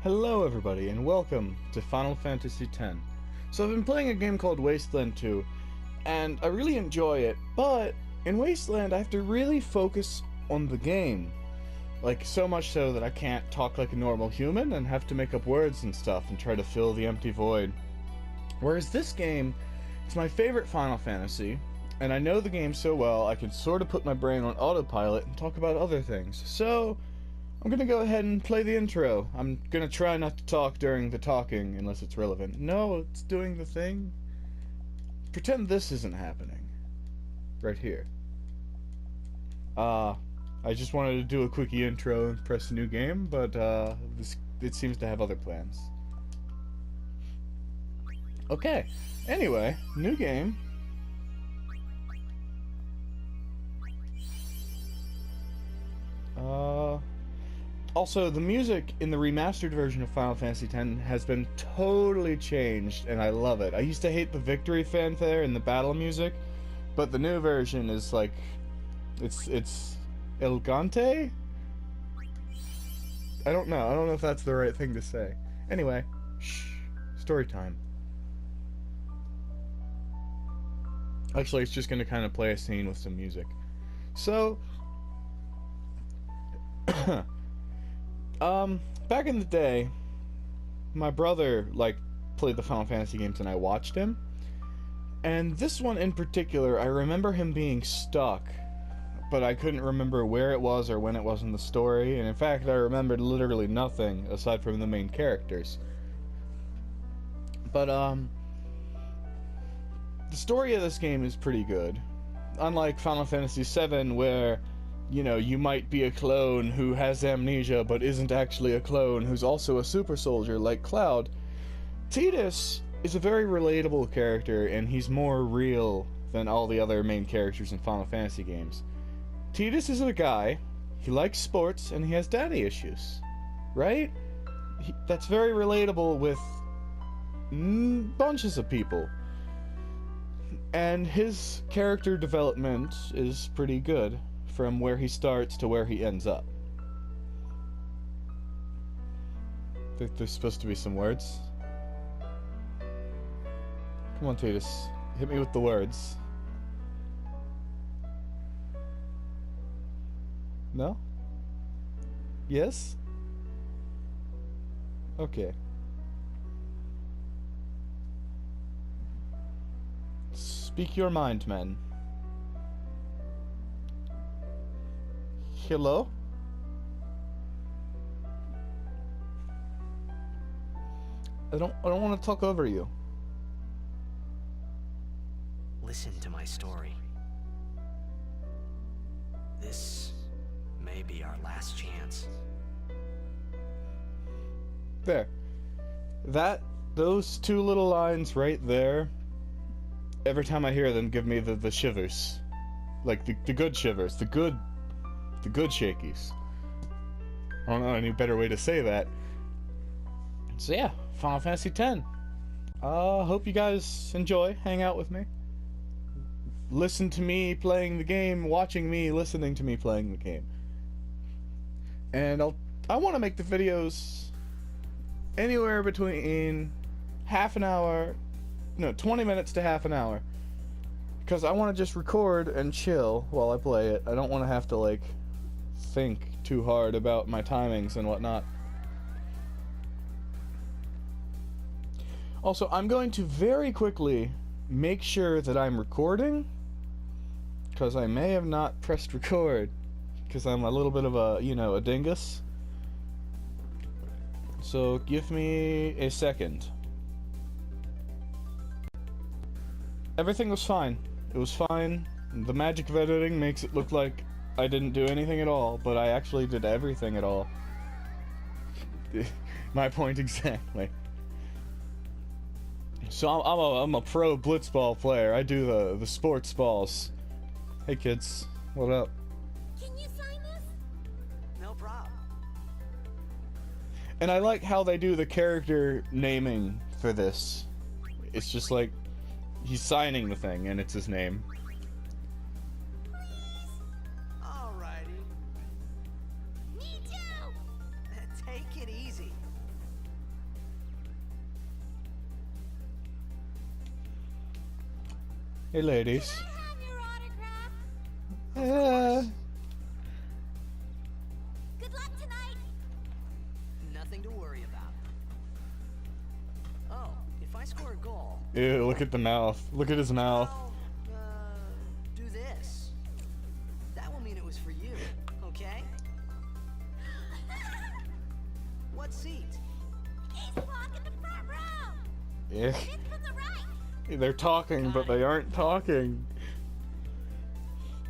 Hello everybody, and welcome to Final Fantasy X. So I've been playing a game called Wasteland 2, and I really enjoy it, but in Wasteland I have to really focus on the game. Like, so much so that I can't talk like a normal human and have to make up words and stuff and try to fill the empty void. Whereas this game, it's my favorite Final Fantasy, and I know the game so well I can sort of put my brain on autopilot and talk about other things. So I'm gonna go ahead and play the intro. I'm gonna try not to talk during the talking unless it's relevant. No, it's doing the thing. Pretend this isn't happening. Right here. I just wanted to do a quickie intro and press a new game, but it seems to have other plans. Okay. Anyway, new game. Also, the music in the remastered version of Final Fantasy X has been totally changed, and I love it. I used to hate the victory fanfare and the battle music, but the new version is like, it's elegante? I don't know if that's the right thing to say. Anyway, shh, story time. Actually, it's just gonna kind of play a scene with some music. So, back in the day, my brother, played the Final Fantasy games and I watched him. And this one in particular, I remember him being stuck, but I couldn't remember where it was or when it was in the story, and in fact, I remembered literally nothing aside from the main characters. But, the story of this game is pretty good. Unlike Final Fantasy VII, where you might be a clone who has amnesia but isn't actually a clone who's also a super soldier like Cloud. Tidus is a very relatable character, and he's more real than all the other main characters in Final Fantasy games. Tidus is a guy, he likes sports, and he has daddy issues. Right? That's very relatable with bunches of people. And his character development is pretty good, from where he starts to where he ends up. I think there's supposed to be some words. Come on, Tidus. Hit me with the words. No? Yes? Okay. Speak your mind, man. Hello? I don't want to talk over you. Listen to my story. This may be our last chance. There. Those two little lines right there, every time I hear them, give me the shivers. Like, the good shivers. The good shakies. I don't know any better way to say that. So yeah, Final Fantasy X. Hope you guys enjoy, hang out with me. Listen to me playing the game, watching me, listening to me playing the game. And I want to make the videos anywhere between 20 minutes to half an hour. Because I want to just record and chill while I play it. I don't want to have to, think too hard about my timings and whatnot. Also, I'm going to very quickly make sure that I'm recording, because I may have not pressed record, because I'm a little bit of a dingus. So give me a second. Everything was fine. It was fine. The magic of editing makes it look like I didn't do anything at all, but I actually did everything at all. My point exactly. So I'm a pro blitzball player. I do the sports balls. Hey kids, what up? Can you sign this? No problem. And I like how they do the character naming for this. It's just like he's signing the thing and it's his name. Alrighty. Me too! Take it easy. Hey, ladies. Can I have your autograph? Good luck tonight. Nothing to worry about. Oh, if I score a goal, Ew, look at the mouth. Look at his mouth. I'll, do this. That will mean it was for you, okay? What seat? He's blocking the front row. Yeah. It's from the right. They're talking, but they aren't talking.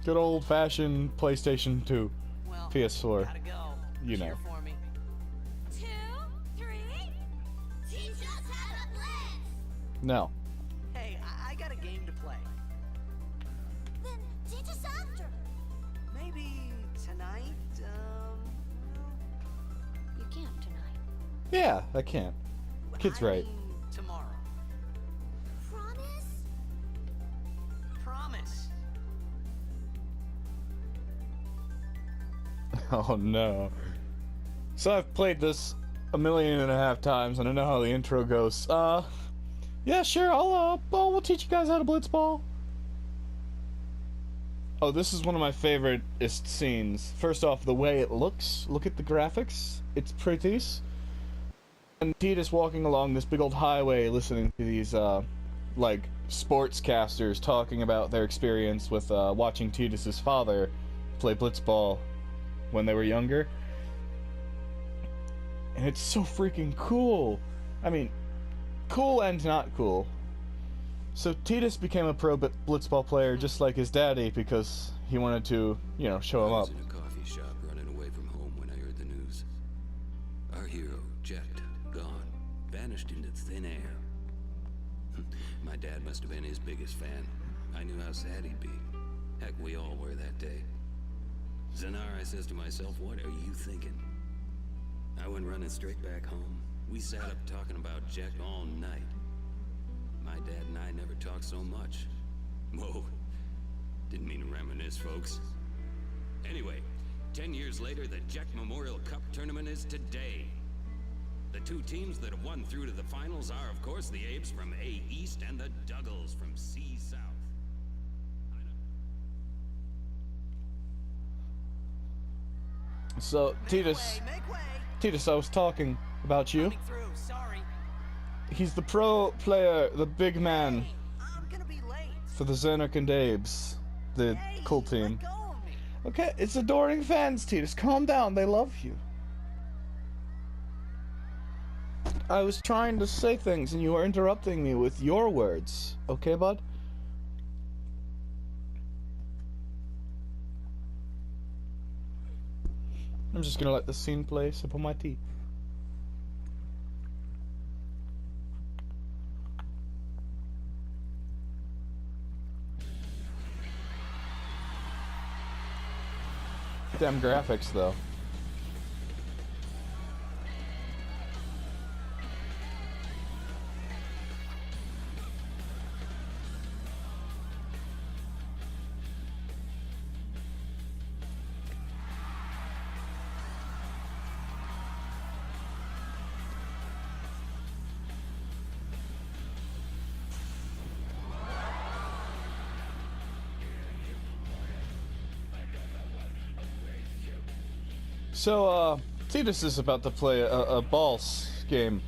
Good old-fashioned PlayStation 2. Well, PS4. gotta go. You know. Cheer for me. 2, 3. Teach us how to blitz. No. Hey, I got a game to play. Then teach us after. Maybe tonight, You can't tonight. Yeah, I can't. Kid's I right. mean tomorrow. Promise? Promise. Oh no. So I've played this 1.5 million times, and I know how the intro goes. Yeah, sure, we'll teach you guys how to blitzball. Oh, this is one of my favoriteest scenes. First off, the way it looks. Look at the graphics. It's pretty. And Titus walking along this big old highway listening to these, like, sportscasters talking about their experience with, watching Titus's father play blitzball when they were younger. And it's so freaking cool. I mean, cool and not cool. So Titus became a pro blitzball player just like his daddy because he wanted to, you know, show him I up. was in a coffee shop running away from home when I heard the news. Our hero, Jet, gone, vanished into thin air. My dad must have been his biggest fan. I knew how sad he'd be. Heck, we all were that day. Zanar, I says to myself, what are you thinking? I went running straight back home. We sat up talking about Jack all night. My dad and I never talked so much. Whoa. Didn't mean to reminisce, folks. Anyway, 10 years later, the Jack Memorial Cup tournament is today. The two teams that have won through to the finals are, of course, the Abes from A East and the Duggles from C South. So, Make way. Titus, I was talking about you. Coming through. Sorry. He's the pro player, the big man Hey, I'm gonna be late. for the Xanark and Abes, the Hey, cool team. let go of me. Okay, it's adoring fans, Titus. Calm down, they love you. I was trying to say things and you were interrupting me with your words. Okay, bud? I'm just gonna let the scene play, sip on my tea. Damn graphics, though. So, Titus is about to play a balls game.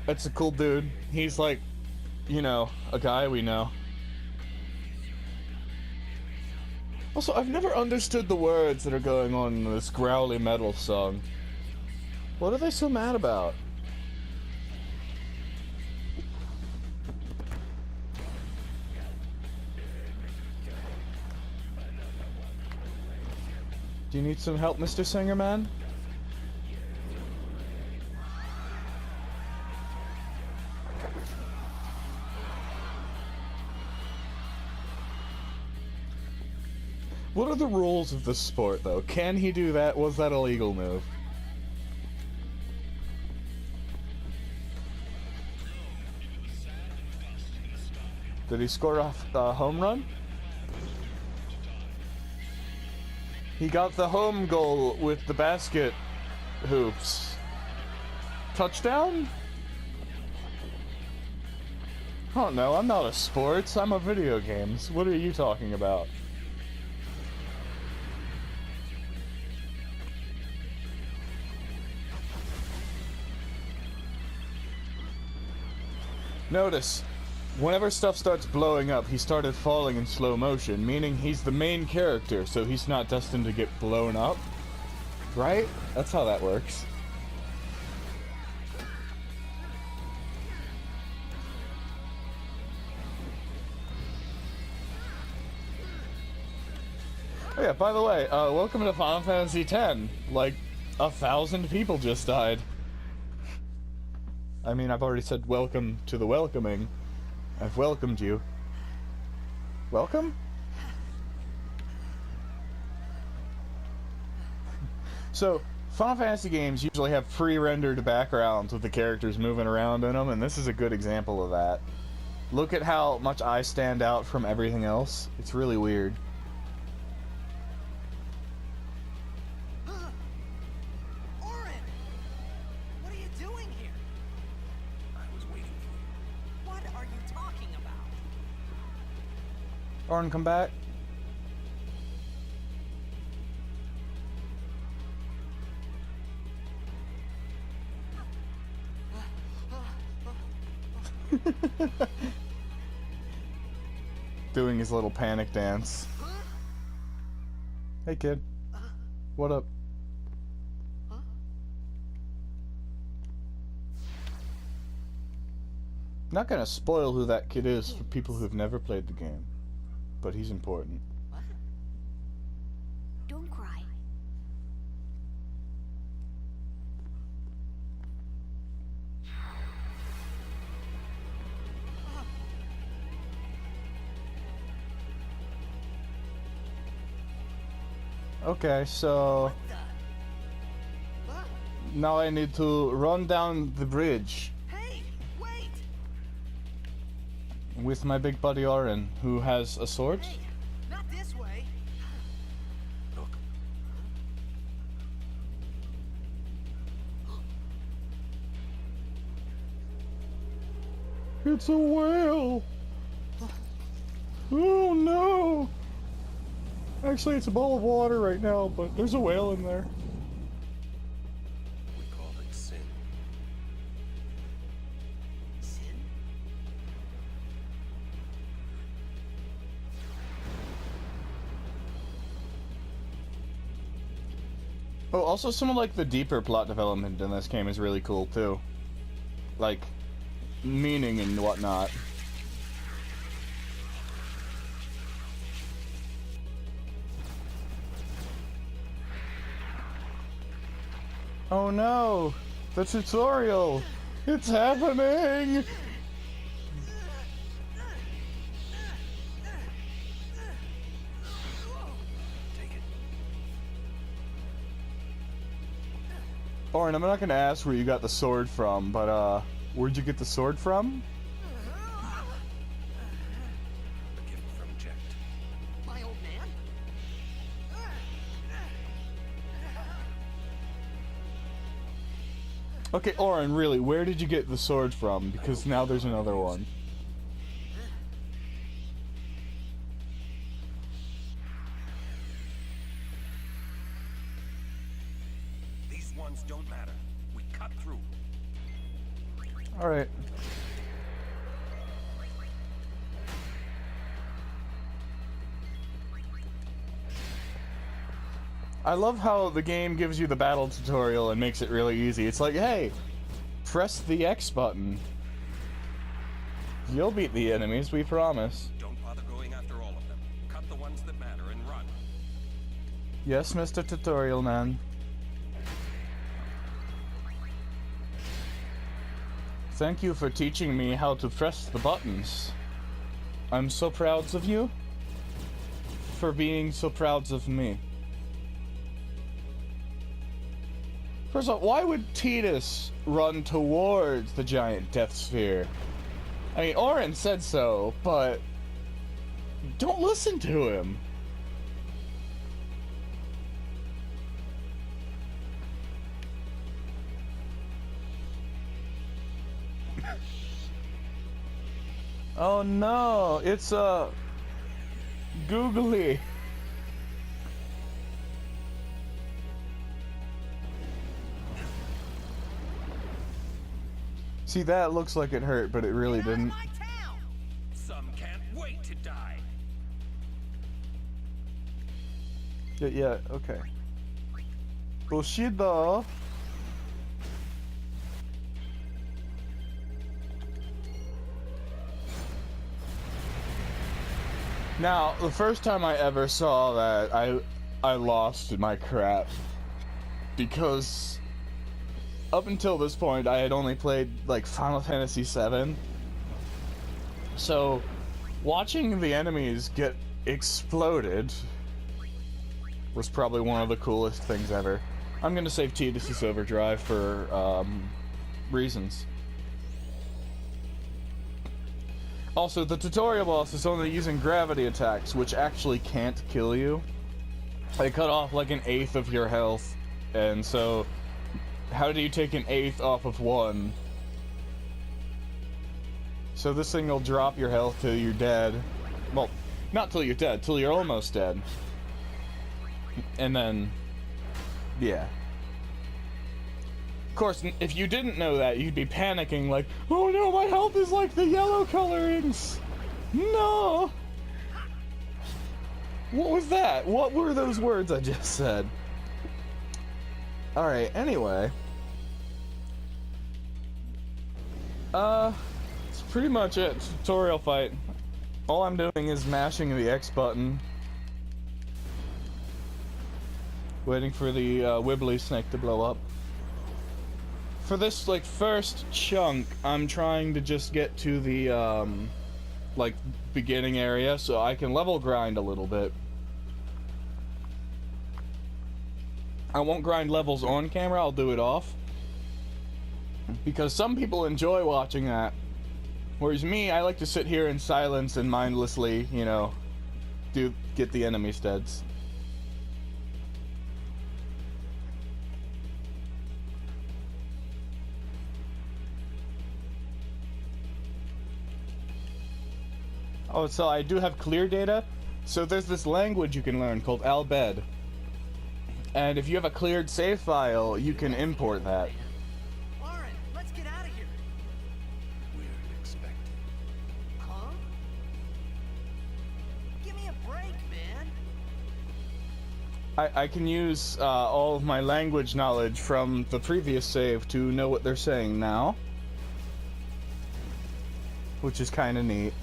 That's a cool dude. He's like, you know, a guy we know. Also, I've never understood the words that are going on in this growly metal song. What are they so mad about? Do you need some help, Mr. Singer Man? What are the rules of this sport, though? Can he do that? Was that a legal move? Did he score a home run? He got the home goal with the basket hoops. Touchdown? Oh no, I'm not a sports, I'm a video games. What are you talking about? Notice, whenever stuff starts blowing up, he started falling in slow motion, meaning he's the main character, so he's not destined to get blown up. Right? That's how that works. Oh yeah, by the way, welcome to Final Fantasy X. Like, 1,000 people just died. I mean, I've already said welcome to the welcoming. I've welcomed you. Welcome? So, Final Fantasy games usually have pre-rendered backgrounds with the characters moving around in them, and this is a good example of that. Look at how much I stand out from everything else. It's really weird. Orin, come back. Doing his little panic dance. Hey kid. What up? Not gonna spoil who that kid is for people who've never played the game. But he's important. Don't cry. Okay, so now I need to run down the bridge. Hey, wait! With my big buddy Orin, who has a sword. Hey, not this way. Look. It's a whale! Oh no! Actually, it's a ball of water right now, but there's a whale in there. We call it sin. Sin? Oh, also some of like the deeper plot development in this game is really cool too. Like, meaning and whatnot. Oh no! The tutorial! It's happening! Take it. Orin, I'm not gonna ask where you got the sword from, but where'd you get the sword from? A gift from Jet. My old man? Okay, Orin, really, where did you get the sword from? Because now there's another one. These ones don't matter. We cut through. Alright. I love how the game gives you the battle tutorial and makes it really easy. It's like, hey, press the X button. You'll beat the enemies, we promise. Don't bother going after all of them. Cut the ones that matter and run. Yes, Mr. Tutorial Man. Thank you for teaching me how to press the buttons. I'm so proud of you for being so proud of me. First of all, why would Tidus run towards the giant death sphere? I mean, Orin said so, but don't listen to him. Oh no, it's googly. See, that looks like it hurt, but it really Get out of didn't. my town! Some can't wait to die. Yeah, okay. Bushido. Now, the first time I ever saw that, I lost my crap. Because up until this point, I had only played, like, Final Fantasy VII. So, watching the enemies get exploded was probably one of the coolest things ever. I'm gonna save Tidus' Overdrive for, reasons. Also, the tutorial boss is only using gravity attacks, which actually can't kill you. They cut off like 1/8 of your health, and so how do you take 1/8 off of 1? So this thing will drop your health till you're dead. Well, not till you're dead, till you're almost dead. And then, yeah. Of course, if you didn't know that, you'd be panicking like, oh no, my health is like the yellow colorings! No! What was that? What were those words I just said? Alright, anyway. It's pretty much it. Tutorial fight. All I'm doing is mashing the X button. Waiting for the wibbly snake to blow up. For this, like, first chunk, I'm trying to just get to the, like, beginning area so I can level grind a little bit. I won't grind levels on camera, I'll do it off. Because some people enjoy watching that. Whereas me, I like to sit here in silence and mindlessly, you know, get the enemy steads. Oh, so I do have clear data. So there's this language you can learn called Albed. And if you have a cleared save file, you can import that. Lauren, let's get out of here. We're expected. Huh? Give me a break, man. I can use all of my language knowledge from the previous save to know what they're saying now. Which is kind of neat.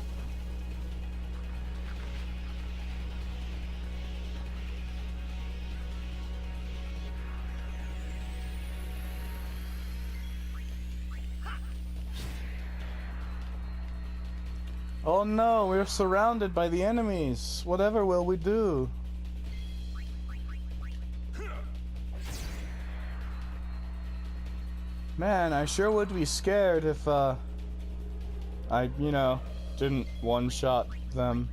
Oh no, we're surrounded by the enemies. Whatever will we do? Man, I sure would be scared if, I, you know, didn't one-shot them.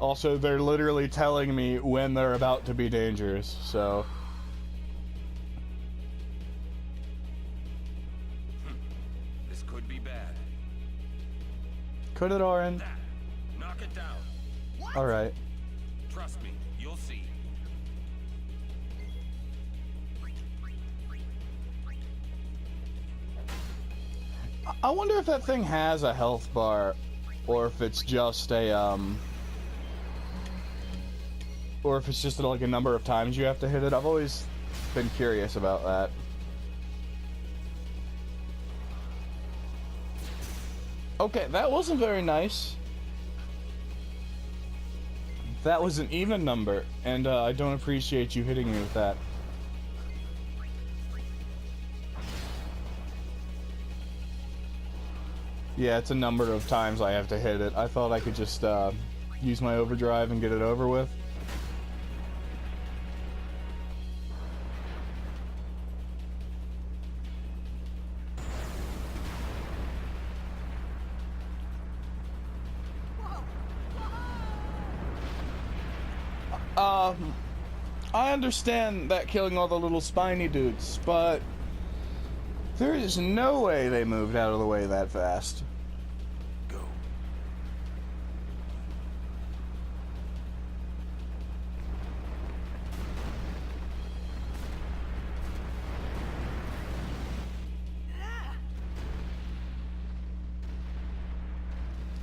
Also, they're literally telling me when they're about to be dangerous, so... This could be bad. Could it, Oren? That. Knock it down. Alright. Trust me, you'll see. I wonder if that thing has a health bar, or if it's just a, or if it's just like a number of times you have to hit it. I've always been curious about that. Okay, that wasn't very nice. That was an even number, and I don't appreciate you hitting me with that. Yeah, it's a number of times I have to hit it. I thought I could just use my overdrive and get it over with. I understand that killing all the little spiny dudes, but There is no way they moved out of the way that fast. Go.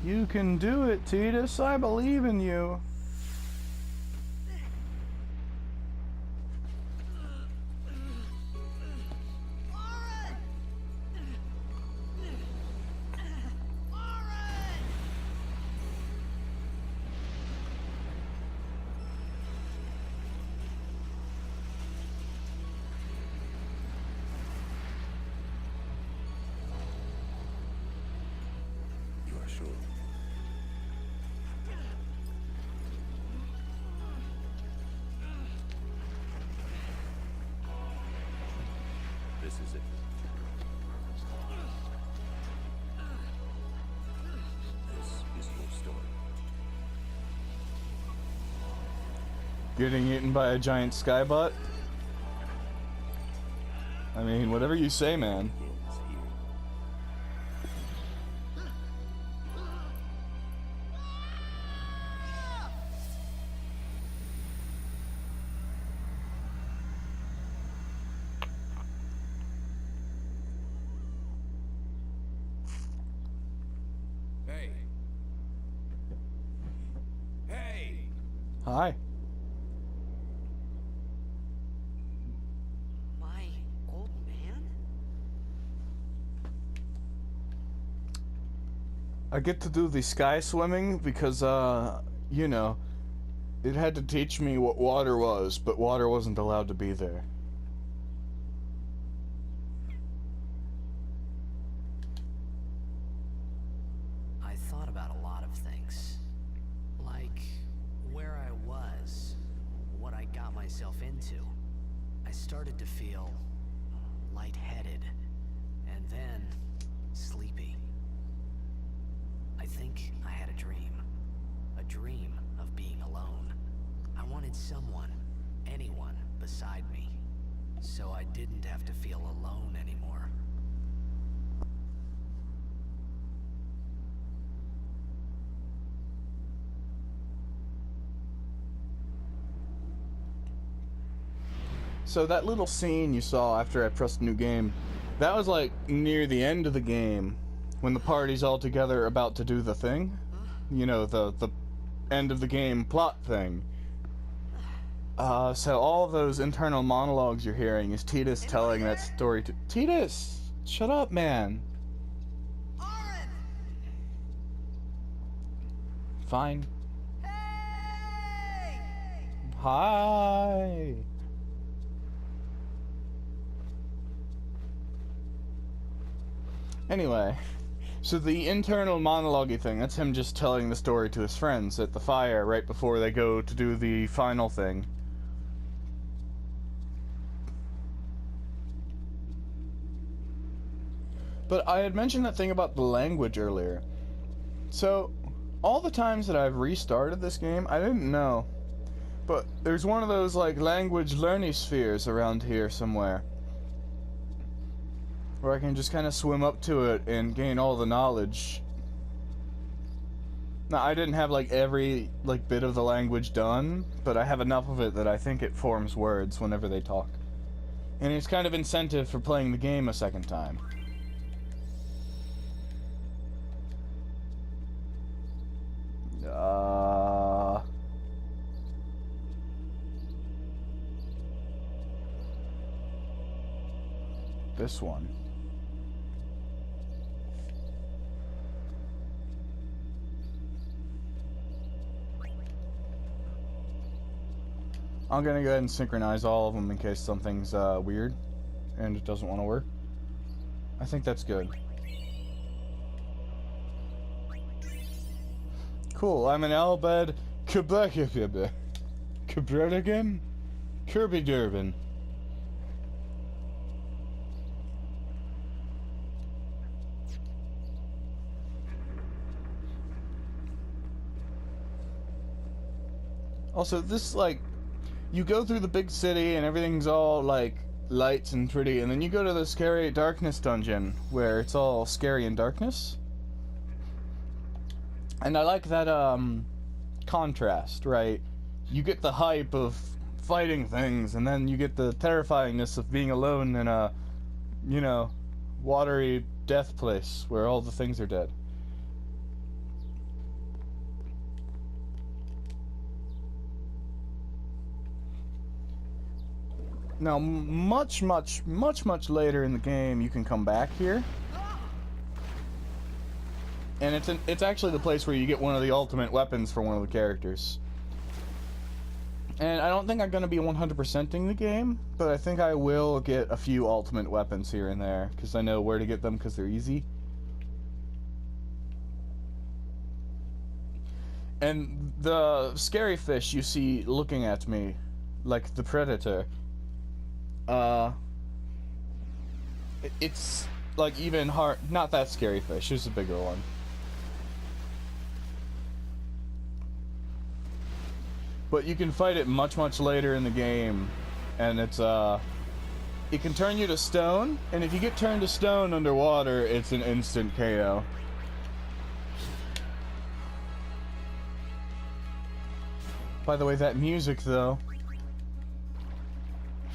You can do it, Titus. I believe in you. You are sure? This is it. This is your story. Getting eaten by a giant skybot? I mean, whatever you say, man. Begins here. Hey. Hey. Hi. My old man? I get to do the sky swimming because, you know, it had to teach me what water was, but water wasn't allowed to be there. I thought about a lot of things. Like where I was, what I got myself into. I started to feel lightheaded, and then sleepy. I think I had a dream of being alone. I wanted someone, anyone beside me, so I didn't have to feel alone anymore. So that little scene you saw after I pressed new game, that was like near the end of the game, when the party's all together about to do the thing. You know, the end of the game plot thing. So all of those internal monologues you're hearing is Titus telling that story to... Titus! Shut up, man. Fine. Hi. Anyway, so the internal monologue thing, that's him just telling the story to his friends at the fire right before they go to do the final thing. But I had mentioned that thing about the language earlier. So, all the times that I've restarted this game, I didn't know. But there's one of those, like, language learning spheres around here somewhere, where I can just kind of swim up to it and gain all the knowledge. Now, I didn't have, like, every, like, bit of the language done, but I have enough of it that I think it forms words whenever they talk. And it's kind of incentive for playing the game a second time. This one. I'm gonna go ahead and synchronize all of them in case something's weird and it doesn't want to work. I think that's good. Cool, I'm an Albed Quebec again? Kirby Durbin. Also, this, like, you go through the big city and everything's all, like, lights and pretty, and then you go to the scary darkness dungeon where it's all scary and darkness. And I like that contrast, right? You get the hype of fighting things, and then you get the terrifyingness of being alone in a, you know, watery death place where all the things are dead. Now, much later in the game, you can come back here. And it's actually the place where you get one of the ultimate weapons for one of the characters. And I don't think I'm going to be 100%ing the game, but I think I will get a few ultimate weapons here and there, because I know where to get them because they're easy. And the scary fish you see looking at me, like the predator, it's like even hard. Not that scary fish. Here's a bigger one. But you can fight it much later in the game, and it's it can turn you to stone, and if you get turned to stone underwater, it's an instant KO. By the way, that music though,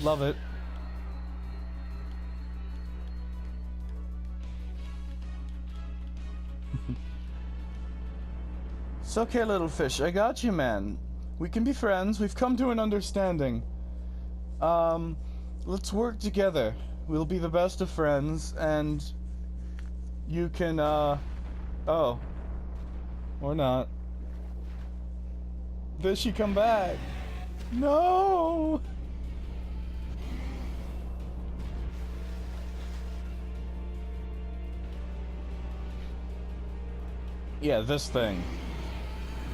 love it. It's okay, little fish. I got you, man. We can be friends. We've come to an understanding. Let's work together. We'll be the best of friends, and you can, oh. Or not. Fishy, come back. No! Yeah, this thing.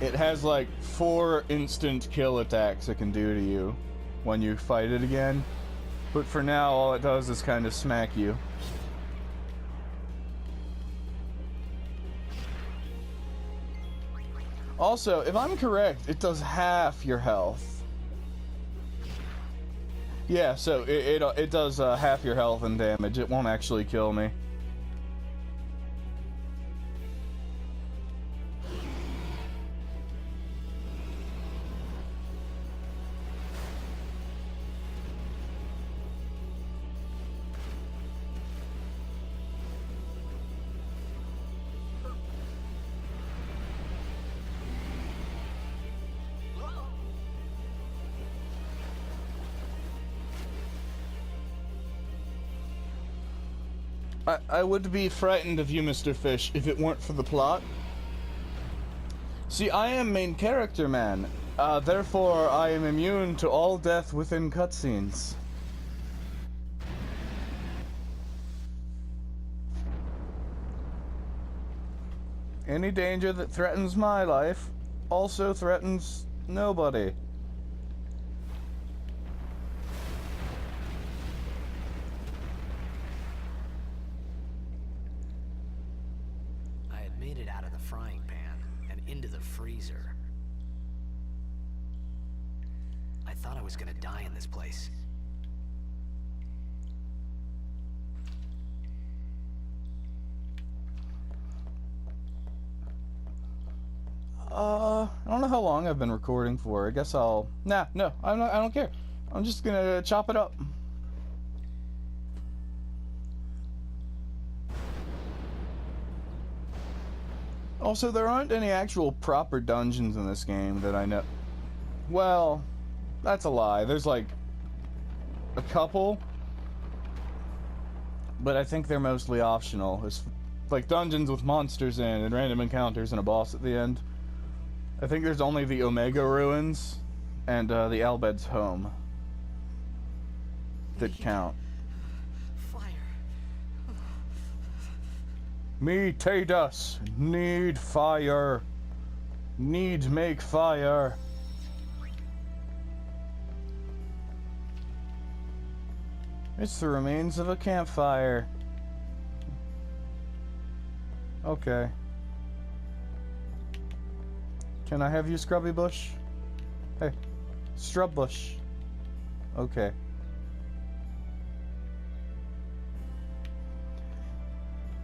It has like 4 instant kill attacks it can do to you when you fight it again. But for now, all it does is kind of smack you. Also, if I'm correct, it does half your health. Yeah, so it does half your health and damage. It won't actually kill me. I would be frightened of you, Mr. Fish, if it weren't for the plot. See, I am main character, man. Therefore, I am immune to all death within cutscenes. Any danger that threatens my life also threatens nobody. Made it out of the frying pan and into the freezer. I thought I was gonna die in this place. I don't know how long I've been recording for. I guess I'll... Nah, no, I don't care. I'm just gonna chop it up. Also, there aren't any actual proper dungeons in this game that I know. Well, that's a lie. There's like a couple, but I think they're mostly optional. It's like dungeons with monsters in and random encounters and a boss at the end. I think there's only the Omega Ruins and the Albed's Home that count. Me Tadas, need fire. Need make fire. It's the remains of a campfire. Okay. Can I have you, Scrubby Bush? Hey, Strub Bush. Okay.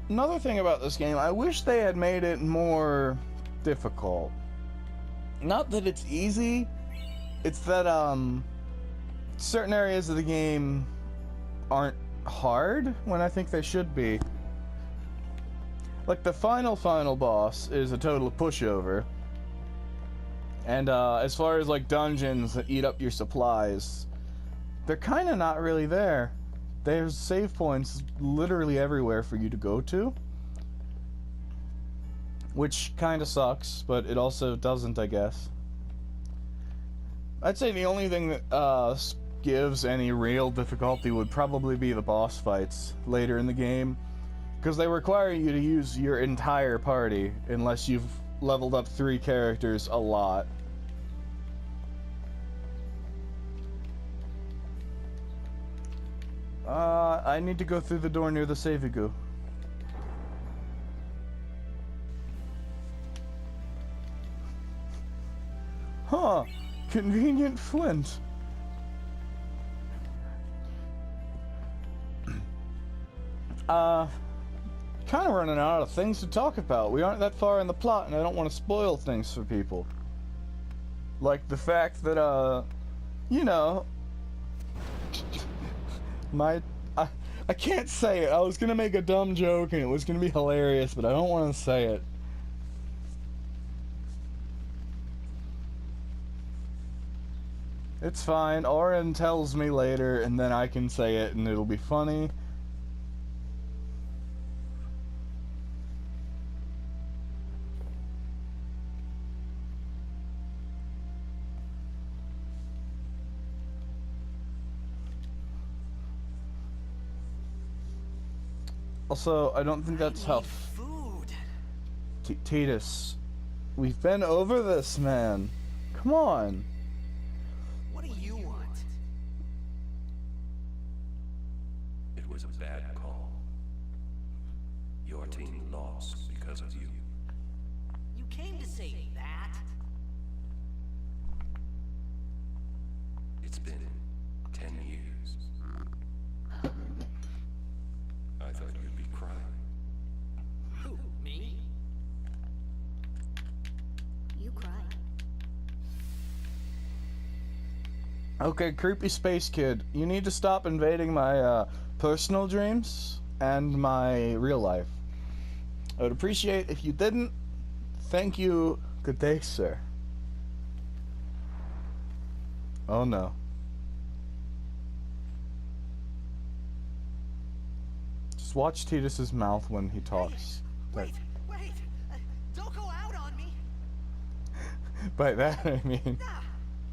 another thing about this game, I wish they had made it more difficult. Not that it's easy, it's that certain areas of the game aren't hard when I think they should be. Like the final boss is a total pushover. And as far as like dungeons that eat up your supplies, they're kind of not really there. There's save points literally everywhere for you to go to, which kind of sucks, but it also doesn't, I guess. I'd say the only thing that gives any real difficulty would probably be the boss fights later in the game, because they require you to use your entire party unless you've leveled up 3 characters a lot. I need to go through the door near the Savigu. Huh, convenient flint. Kind of running out of things to talk about. We aren't that far in the plot, and I don't want to spoil things for people. Like the fact that, you know, I can't say it. I was gonna make a dumb joke, and it was gonna be hilarious, but I don't want to say it. It's fine. Oren tells me later, and then I can say it, and it'll be funny. Also, I don't think that's how... Food. Titus, we've been over this, man. Come on. What do you want? It was a bad call. Your team lost because of you. You came to say that? It's been 10 years. I thought you'd be crying. Who, me? You cried. Okay, creepy space kid, you need to stop invading my personal dreams and my real life. I would appreciate if you didn't. Thank you. Good day, sir. Oh no. Just watch Titus's mouth when he talks. Wait! Don't go out on me! By that I mean, Nah,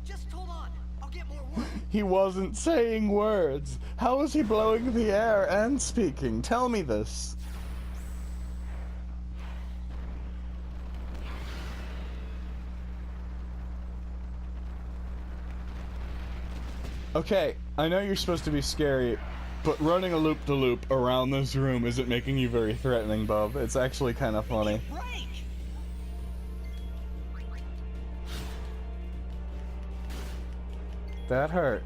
just hold on. I'll get more wood. he wasn't saying words. How was he blowing the air and speaking? Tell me this. Okay, I know you're supposed to be scary, but running a loop-de-loop around this room isn't making you very threatening, bub. It's actually kind of funny. Break! That hurt.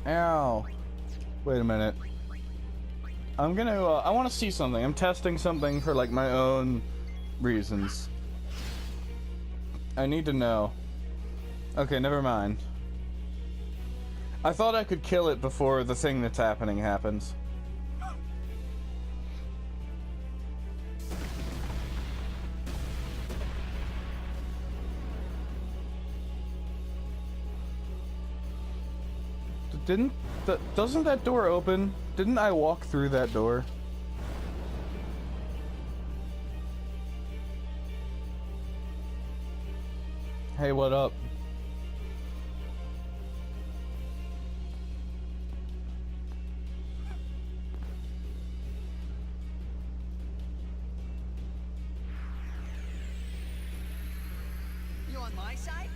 Ow. Wait a minute. I'm gonna, I want to see something. I'm testing something for, like, my own reasons. I need to know. Okay, never mind. I thought I could kill it before the thing that's happening happens. Doesn't that door open? Didn't I walk through that door? Hey, what up? You on my side?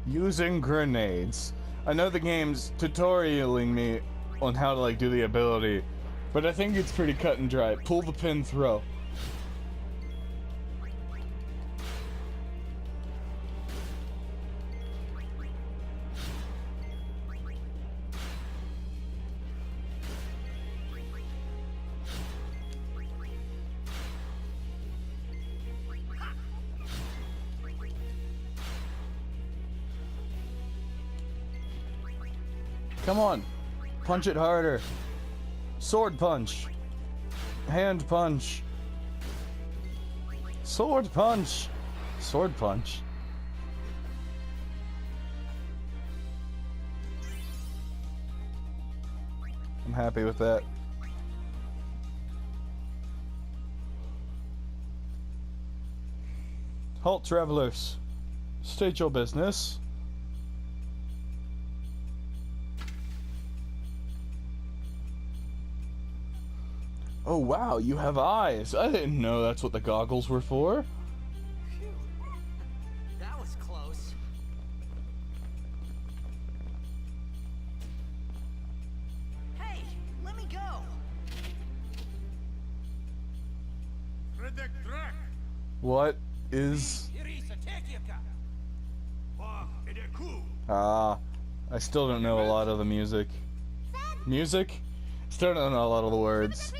Using grenades. I know the game's tutorialing me on how to, like, do the ability, but I think it's pretty cut and dry. Pull the pin, throw. Come on. Punch it harder. Sword punch. Hand punch. Sword punch. Sword punch. I'm happy with that. Halt, travelers. State your business. Oh wow, you have eyes. I didn't know that's what the goggles were for. Phew. That was close. Hey, let me go. What is... Ah, I still don't know a lot of the music. Music? Still don't know a lot of the words.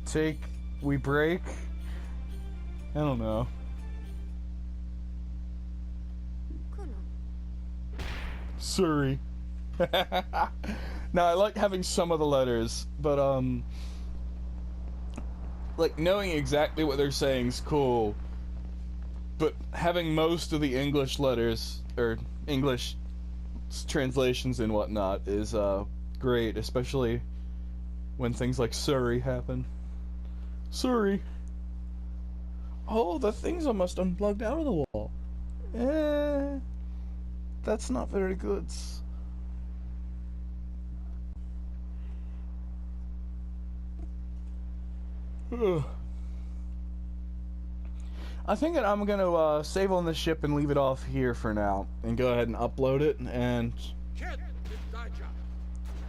Take, we break? I don't know. Sorry. Now I like having some of the letters, but like knowing exactly what they're saying is cool. But having most of the English letters or English translations and whatnot is great, especially when things like Surrey happen. Surrey. Oh, the thing's almost unplugged out of the wall. That's not very good. Ugh. I think that I'm gonna save on the ship and leave it off here for now, and go ahead and upload it. And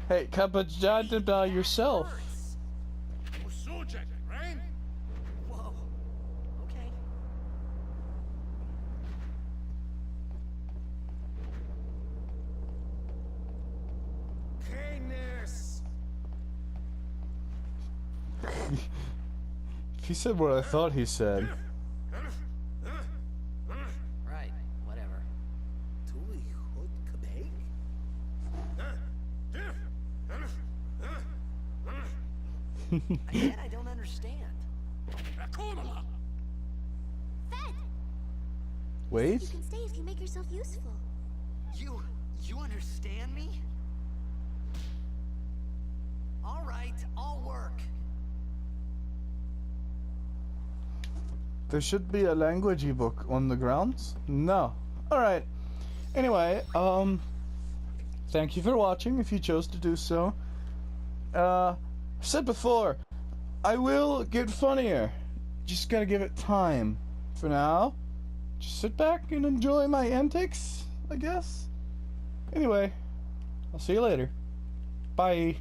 hey, Kapajada by yourself. Whoa. Okay. He said what I thought he said. Right. Whatever. Again, I don't understand. Fed! Wait. You can stay if you make yourself useful. You understand me? All right, I'll work. There should be a language ebook on the grounds. No. Alright. Anyway, thank you for watching if you chose to do so. Said before, I will get funnier. Just gotta give it time. For now, just sit back and enjoy my antics, I guess. Anyway, I'll see you later. Bye.